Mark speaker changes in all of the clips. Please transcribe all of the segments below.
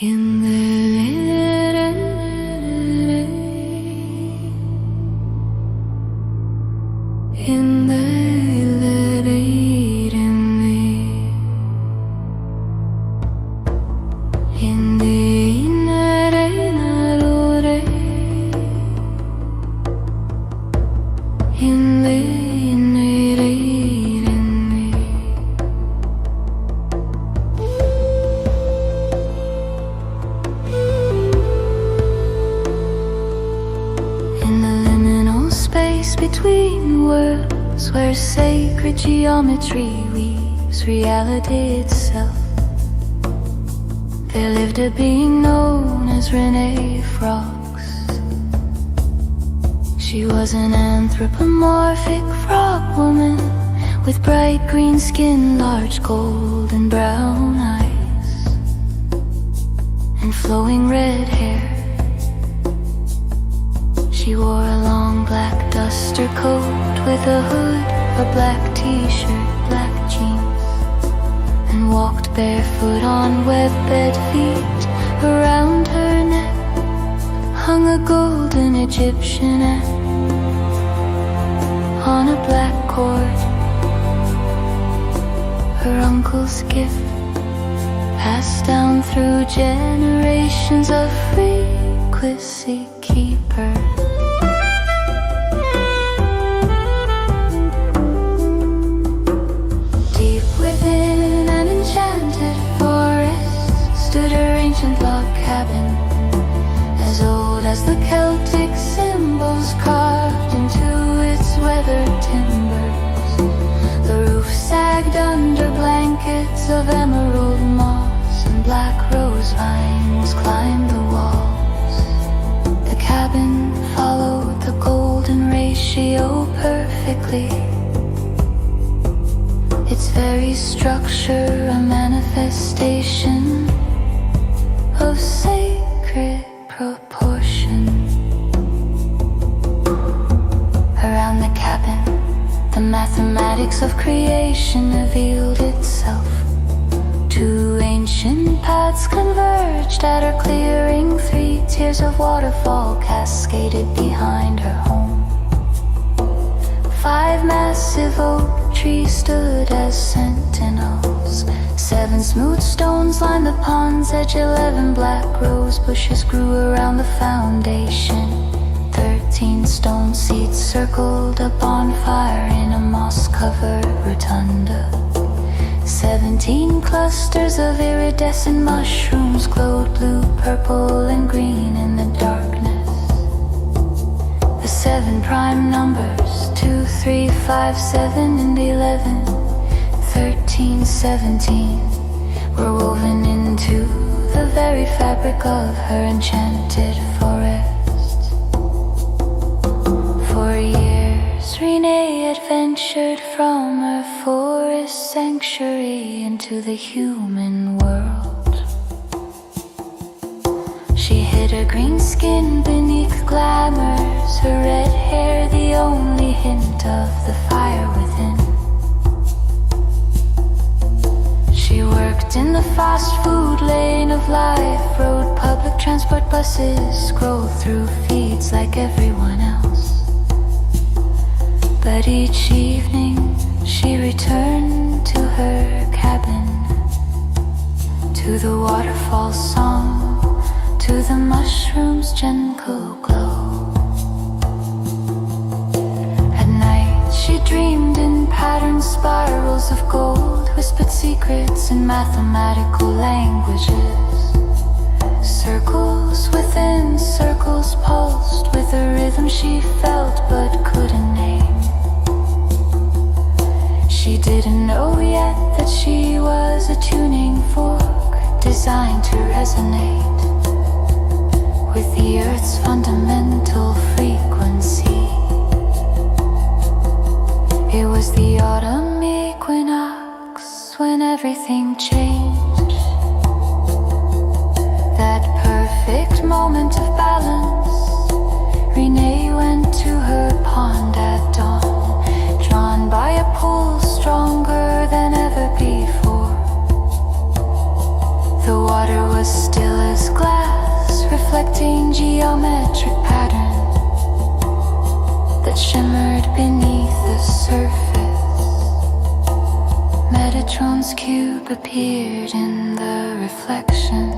Speaker 1: In the liminal space between worlds, where sacred geometry weaves reality itself, there lived a being known as Renae Frogz. She was an anthropomorphic frog woman with bright green skin, large golden brown eyes, and flowing red hair. She wore a long black duster coat with a hood, a black t-shirt, black jeans, and walked barefoot on web-bed feet. Around her neck hung a golden Egyptian axe on a black cord, her uncle's gift, passed down through generations of frequency keeper. Deep within an enchanted forest stood her ancient log cabin, as old as the Celtic symbols carved into its weathered timbers. The roof sagged under blankets of emerald moss, and black rose vines climbed the walls. The cabin followed the golden ratio perfectly, its very structure a manifestation of sacred proportion. Around the cabin, the mathematics of creation revealed itself. Two ancient paths converged at her clearing. 3 tiers of waterfall cascaded behind her home. 5 massive oak trees stood as sentinels. 7 smooth stones lined the pond's edge. 11 black rose bushes grew around the foundation. 13 stone seats circled a bonfire in a moss-covered rotunda. 17 clusters of iridescent mushrooms glowed blue, purple, and green in the darkness. The 7 prime numbers, 2, 3, 5, 7, and 11, 13, 17, were woven into the very fabric of her enchanted forest. For years, Renae adventured from her forest sanctuary into the human world. She hid her green skin beneath glamours, her red hair the only hint of the fire within. She worked in the fast food lane of life, rode public transport buses, scrolled through feeds like everyone else. But each evening she returned to her cabin, to the waterfall's song, to the mushroom's gentle glow. At night she dreamed in patterned spirals of gold, whispered secrets in mathematical languages. Circles within circles pulsed with a rhythm she felt but couldn't name. She didn't know yet that she was a tuning fork designed to resonate with the earth's fundamental frequency. It was the autumn equinox when everything changed. That perfect moment of balance. Renae went to her pond at dawn, drawn by a pull stronger than ever before. The water was still shape appeared in the reflection,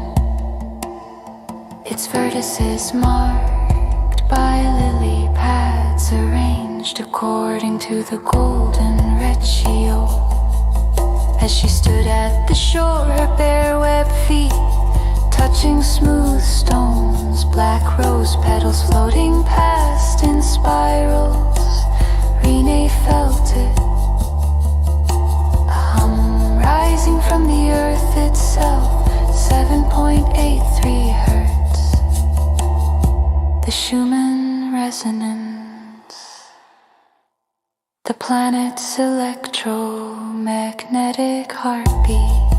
Speaker 1: its vertices marked by lily pads arranged according to the golden ratio. As she stood at the shore, her bare webbed feet touching smooth stones, black rose petals floating past in spirals. Renae felt it, a hum rising from the earth itself, 7.83 hertz, the Schumann resonance, the planet's electromagnetic heartbeat.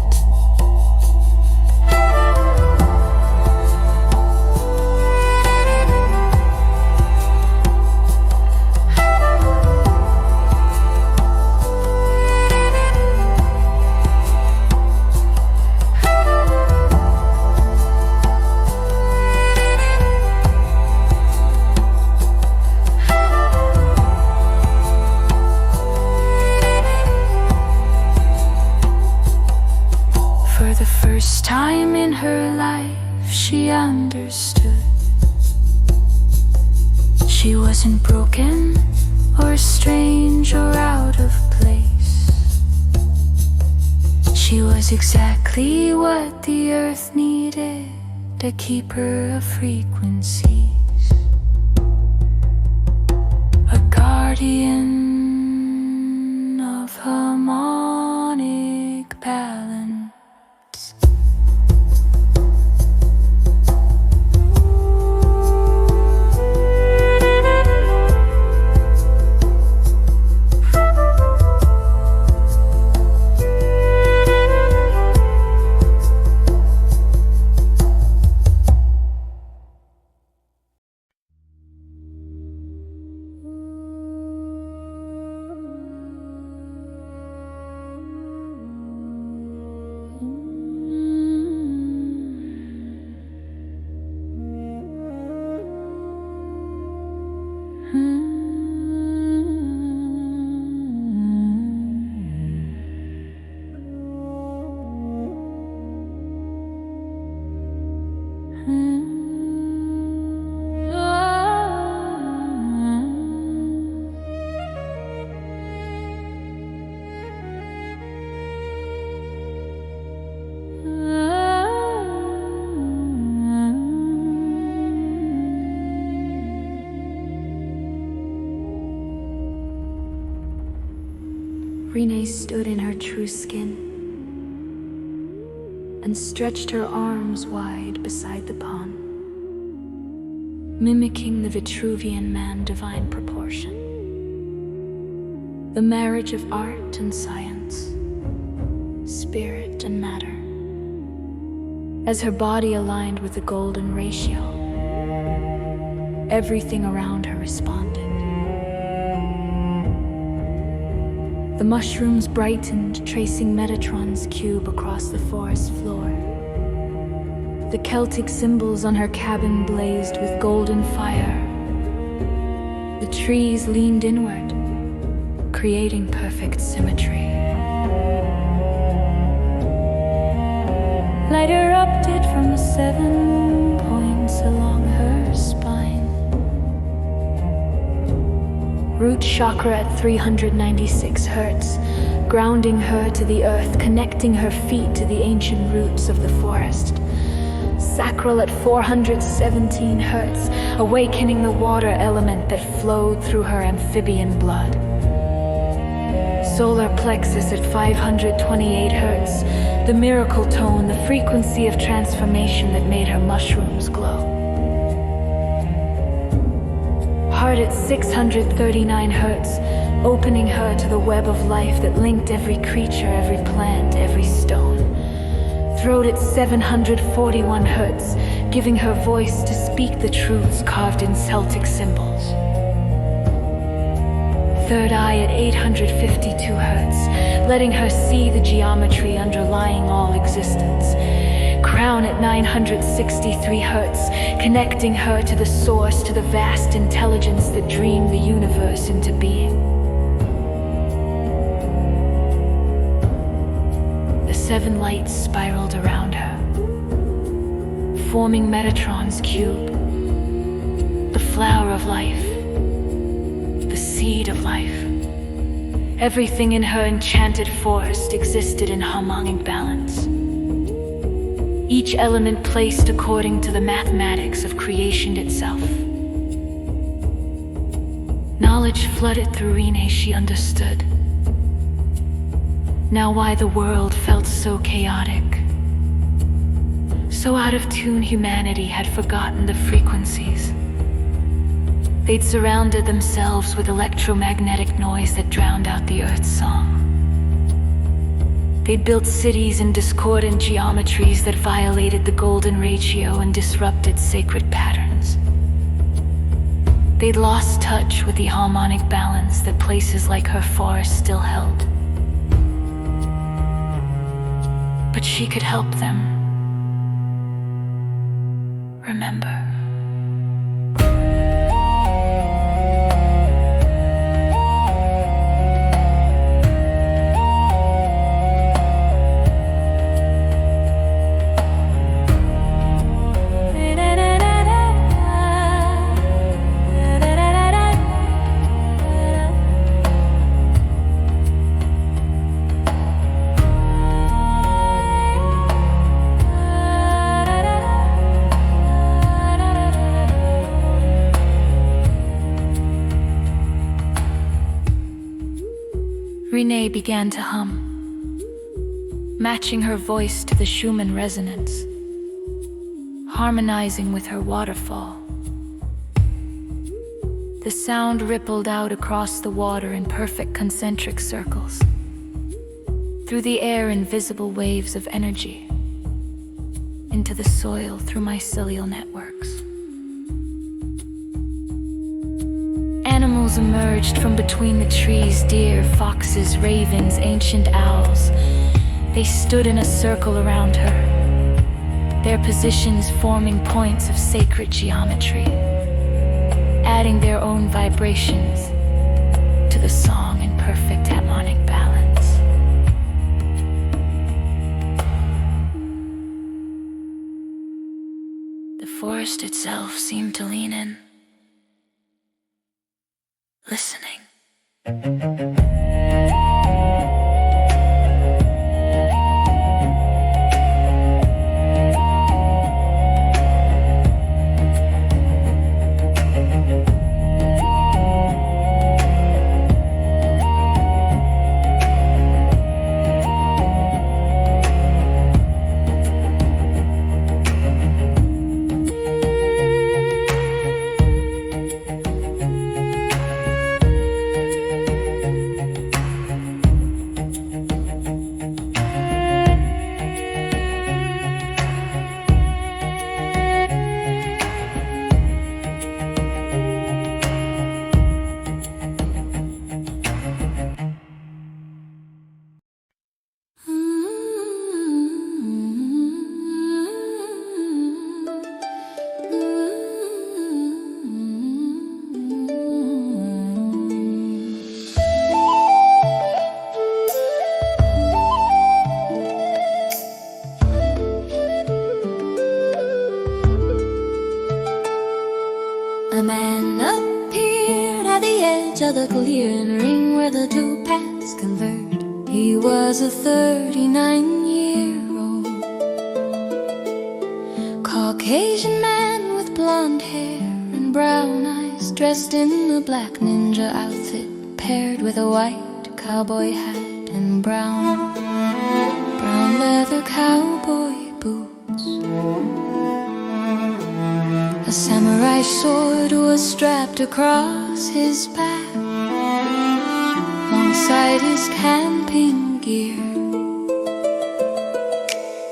Speaker 1: First time in her life she understood. She wasn't broken or strange or out of place. She was exactly what the earth needed, a keeper of frequencies, a guardian of harmonic balance. Renae stood in her true skin and stretched her arms wide beside the pond, mimicking the Vitruvian man divine proportion, the marriage of art and science, spirit and matter. As her body aligned with the golden ratio, everything around her responded. The mushrooms brightened, tracing Metatron's cube across the forest floor. The Celtic symbols on her cabin blazed with golden fire. The trees leaned inward, creating perfect symmetry. Light erupted from the 7 points along her spine. Root chakra at 396 hertz, grounding her to the earth, connecting her feet to the ancient roots of the forest. Sacral at 417 hertz, awakening the water element that flowed through her amphibian blood. Solar plexus at 528 hertz, the miracle tone, the frequency of transformation that made her mushrooms glow. Heart at 639 hertz, opening her to the web of life that linked every creature, every plant, every stone. Throat at 741 hertz, giving her voice to speak the truths carved in Celtic symbols. Third eye at 852 hertz, letting her see the geometry underlying all existence. Crown at 963 hertz, connecting her to the source, to the vast intelligence that dreamed the universe into being. The
Speaker 2: 7 lights spiraled around her, forming Metatron's cube, the flower of life, the seed of life. Everything in her enchanted forest existed in harmonic balance, each element placed according to the mathematics of creation itself. Knowledge flooded through Renae. She understood now why the world felt so chaotic. So out of tune, humanity had forgotten the frequencies. They'd surrounded themselves with electromagnetic noise that drowned out the Earth's song. They'd built cities in discordant geometries that violated the golden ratio and disrupted sacred patterns. They'd lost touch with the harmonic balance that places like her forest still held. But she could help them remember. Renae began to hum, matching her voice to the Schumann resonance, harmonizing with her waterfall. The sound rippled out across the water in perfect concentric circles, through the air in visible waves of energy, into the soil through mycelial networks. Animals emerged from between the trees: deer, foxes, ravens, ancient owls. They stood in a circle around her, their positions forming points of sacred geometry, adding their own vibrations to the song in perfect harmonic balance. The forest itself seemed to lean in, listening.
Speaker 1: A man appeared at the edge of the clearing ring where the two paths converge. He was a 39-year-old Caucasian man with blonde hair and brown eyes, dressed in a black ninja outfit paired with a white cowboy hat and brown leather cowboy boots. A samurai sword was strapped across his back, alongside his camping gear.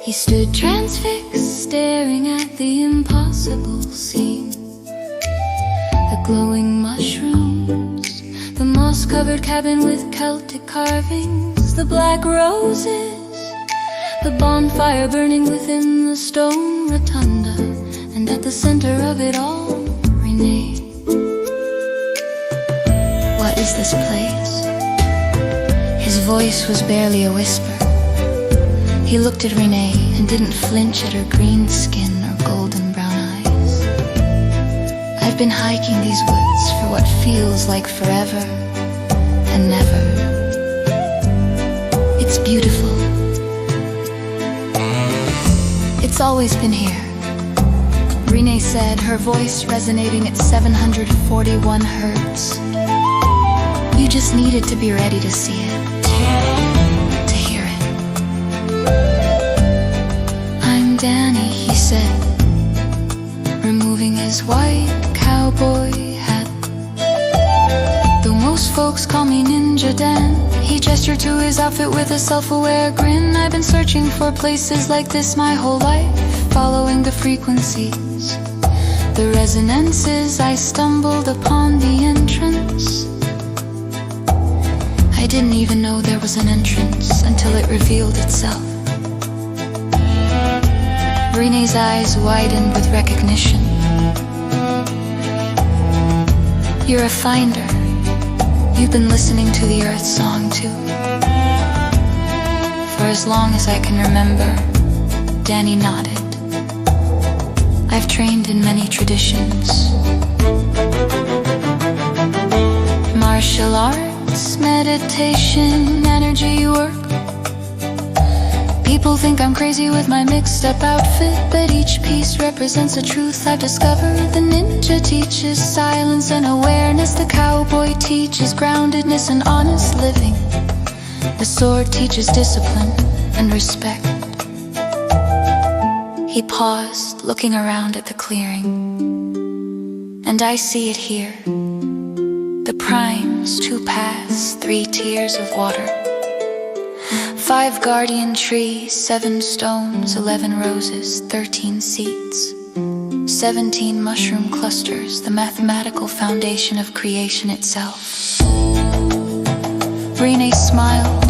Speaker 1: He stood transfixed, staring at the impossible scene. The glowing mushrooms, the moss-covered cabin with Celtic carvings, the black roses, the bonfire burning within the stone rotunda, and at the center of it all, Renae. What is this place? His voice was barely a whisper. He looked at Renae and didn't flinch at her green skin or golden brown eyes. I've been hiking these woods for what feels like forever and never. It's beautiful. It's always been here, Renae said, her voice resonating at 741 hertz. You just needed to be ready to see it, to hear it. I'm Danny, he said, removing his white cowboy hat. Though most folks call me Ninja Dan, he gestured to his outfit with a self-aware grin. I've been searching for places like this my whole life, following the frequencies, the resonances. I stumbled upon the entrance. I didn't even know there was an entrance until it revealed itself. Renae's eyes widened with recognition. You're a finder. You've been listening to the Earth song too. For as long as I can remember, Danny nodded. I've trained in many traditions. Martial arts, meditation, energy work. People think I'm crazy with my mixed-up outfit, but each piece represents a truth I've discovered. The ninja teaches silence and awareness. The cowboy teaches groundedness and honest living. The sword teaches discipline and respect. He paused, looking around at the clearing. And I see it here. The primes, 2 paths, 3 tiers of water. 5 guardian trees, 7 stones, 11 roses, 13 seeds, 17 mushroom clusters, the mathematical foundation of creation itself. Renae smiled.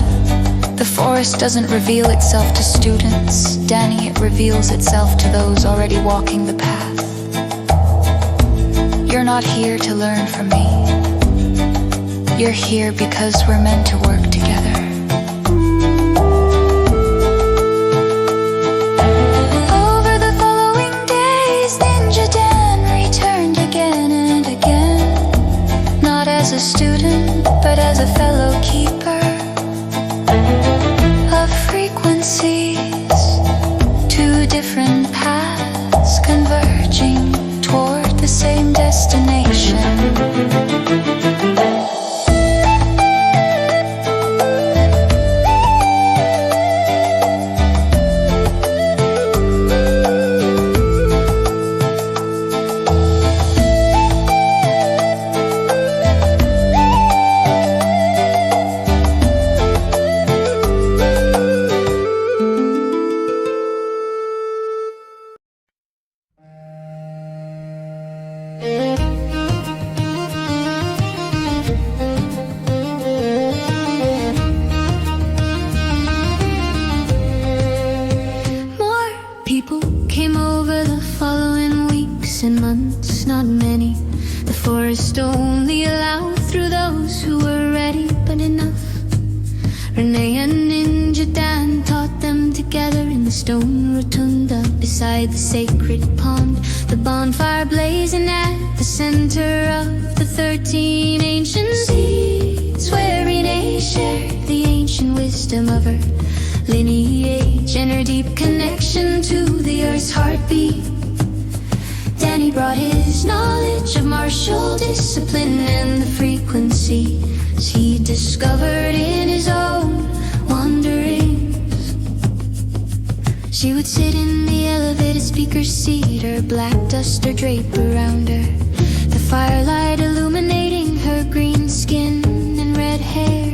Speaker 1: The forest doesn't reveal itself to students, Danny, it reveals itself to those already walking the path. You're not here to learn from me. You're here because we're meant to work together. As a student, but as a fellow keeper of frequencies, 2 different paths converging toward the same destination.
Speaker 3: and months, not many. The forest only allowed through those who were ready, but enough. Renae and Ninja Dan taught them together in the stone rotunda beside the sacred pond. The bonfire blazing at the center of the 13 ancient seeds, where Renae shared the ancient wisdom of her lineage and her deep connection to the earth's heartbeat. Danny brought his knowledge of martial discipline and the frequencies he discovered in his own wanderings. She would sit in the elevated speaker's seat, her black duster draped around her, the firelight illuminating her green skin and red hair.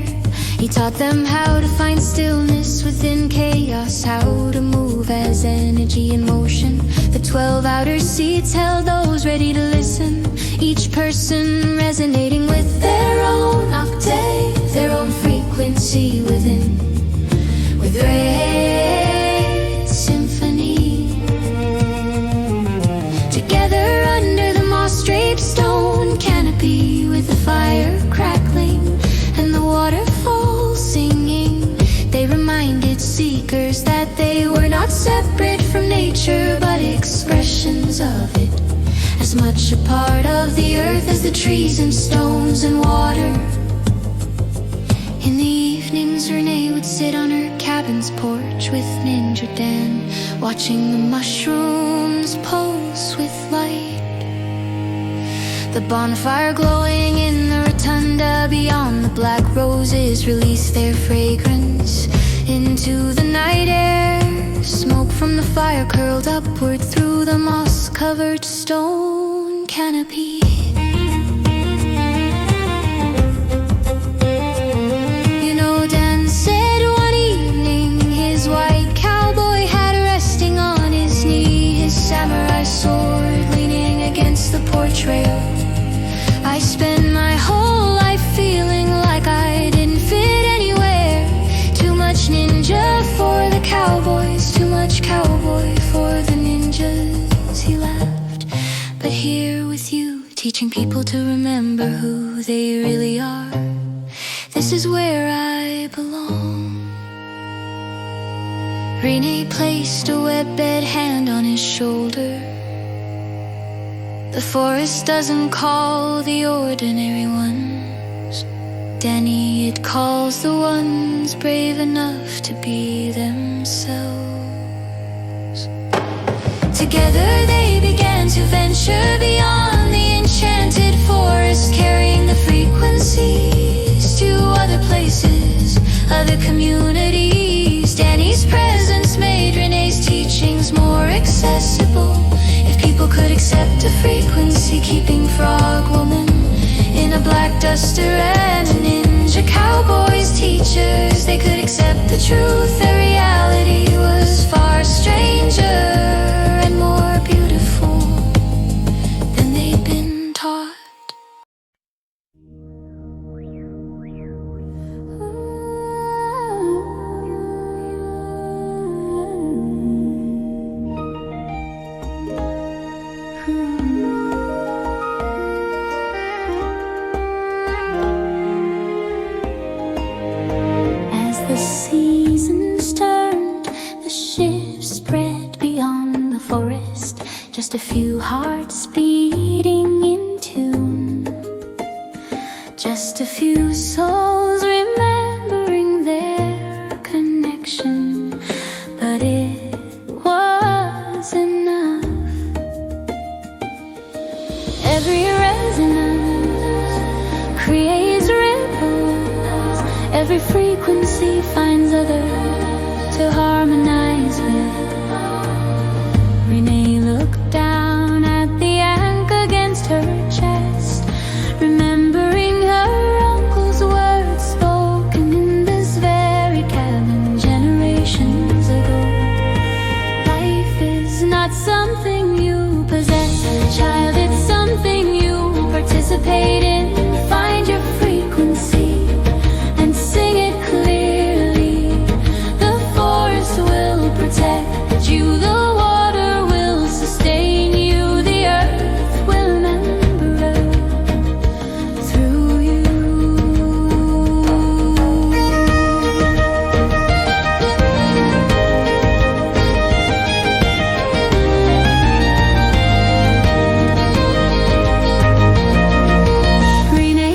Speaker 3: He taught them how to find stillness within chaos, how to move as energy in motion. The 12 outer seats held those ready to listen, each person resonating with their own octave, their own frequency within, with great symphony. Together under the moss-draped stone canopy, with the fire crackling and the waterfall singing, they reminded seekers that separate from nature, but expressions of it, as much a part of the earth as the trees and stones and water. In the evenings, Renae would sit on her cabin's porch with Ninja Dan, watching the mushrooms pulse with light. The bonfire glowing in the rotunda beyond the black roses released their fragrance into the night air. Smoke from the fire curled upward through the moss-covered stone canopy. You know, Dan said one evening his white cowboy hat resting on his knee, his samurai sword leaning against the porch rail. I spent my whole life feeling like I didn't fit anywhere. Too much ninja for the cowboys, too much cowboy for the ninjas, he laughed. But here with you, teaching people to remember who they really are, this is where I belong. Renae placed a web-bed hand on his shoulder. The forest doesn't call the ordinary ones, Danny, it calls the ones brave enough to be themselves. Together they began to venture beyond the enchanted forest, carrying the frequencies to other places, other communities. Danny's presence made Renae's teachings more accessible. If people could accept a frequency, keeping Frog Woman in a black duster and a ninja cowboy's teachers, they could accept the truth. Their reality was far stranger and more beautiful than they'd been taught.
Speaker 1: The seasons turned, the shift spread beyond the forest, just a few hearts beating in tune, just a few souls remembering their connection, but it was enough. Every resonance creates ripples, every frequency finds others to harmonize with. Renae looked down at the anchor against her chest, remembering her uncle's words spoken in this very cabin generations ago. Life is not something you possess, child, it's something you participate in. Find your frequency and sing it clearly. The forest will protect you, the water will sustain you, the earth will remember through you. Renae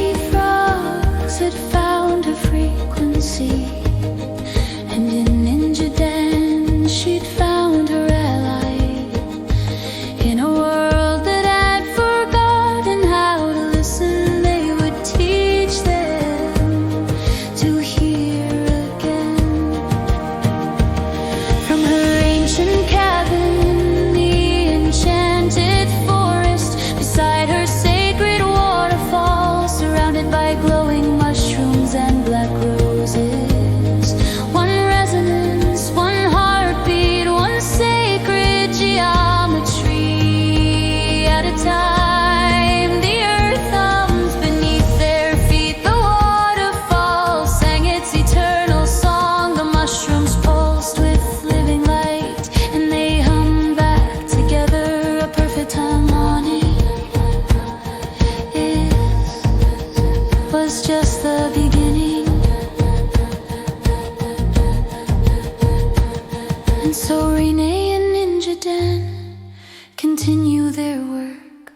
Speaker 1: continue their work.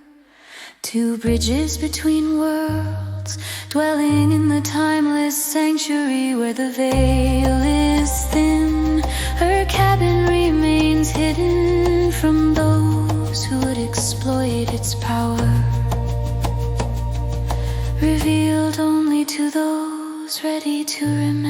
Speaker 1: Two bridges between worlds, dwelling in the timeless sanctuary where the veil is thin. Her cabin remains hidden from those who would exploit its power, revealed only to those ready to remember.